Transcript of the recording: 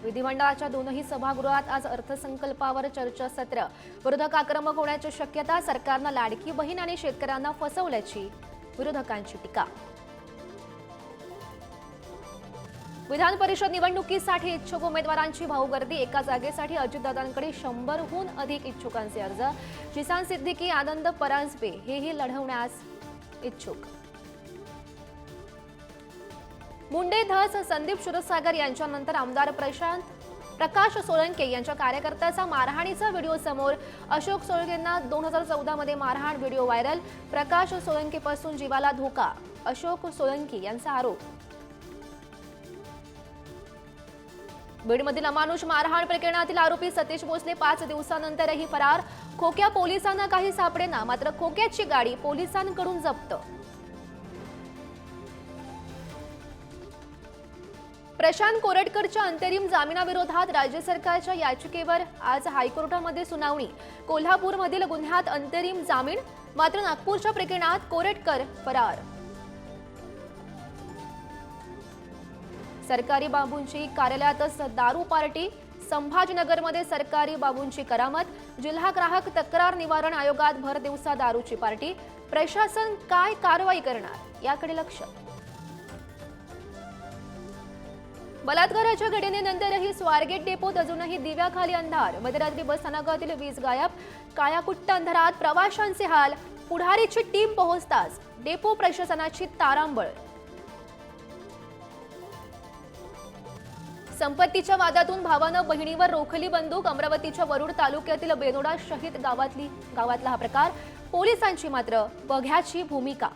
विधिमंडळाच्या दोनही सभागृहात आज अर्थसंकल्पावर चर्चासत्र। विरोधक आक्रमक होण्याची शक्यता। सरकारनं लाडकी बहीण आणि शेतकऱ्यांना फसवल्याची विरोधकांची टीका। विधान परिषद निवडणुकीसाठी इच्छुक उमेदवारांची भाऊगर्दी। एका जागेसाठी अजितदादांकडे 100हून अधिक इच्छुकांचे अर्ज। जिसान सिद्दीकी, आनंद परांजपे हेही लढवण्यास इच्छुक। मुंडे धस संदीप क्षीरसागर यांच्यानंतर आमदार प्रकाश सोळंके यांच्या कार्यकर्त्याचा मारहाणीचा व्हिडिओ समोर। अशोक सोळंकेंना 2014 मध्ये मारहाण व्हिडिओ व्हायरल। प्रकाश सोळंकेपासून जीवाला धोका, अशोक सोळंके यांचा आरोप। बीडमधील अमानुष मारहाण प्रकरणातील आरोपी सतीश भोसले 5 दिवसांनंतरही फरार। खोक्या पोलिसांना काही सापडेना, मात्र खोक्याची गाडी पोलिसांकडून जप्त। प्रशांत कोरटकरच्या अंतरिम जामिनाविरोधात राज्य सरकारच्या याचिकेवर आज हायकोर्टामध्ये सुनावणी। कोल्हापूरमधील गुन्ह्यात अंतरिम जामीन, मात्र नागपूरच्या प्रकरणात कोरटकर फरार। सरकारी बाबूंची कार्यालयातच दारू पार्टी। संभाजीनगरमध्ये सरकारी बाबूंची करामत। जिल्हा ग्राहक तक्रार निवारण आयोगात भर दिवसा दारूची पार्टी। प्रशासन काय कारवाई करणार याकडे लक्ष। बलात्काराच्या घटनेनंतरही स्वारगेट डेपोत अजूनही दिव्याखाली अंधार। मध्यरात्री बस स्थानकातील वीज गायब। काळ्याकुट्ट अंधारात प्रवाशांचे हाल। पुढारीची टीम पोहोचताच डेपो प्रशासनाची तारांबळ। संपत्तीच्या वादातून भावानं बहिणीवर रोखली बंदूक। अमरावतीच्या वरुड तालुक्यातील बेनोडा शहीद गावातला हा प्रकार। पोलिसांची मात्र बघ्याची भूमिका।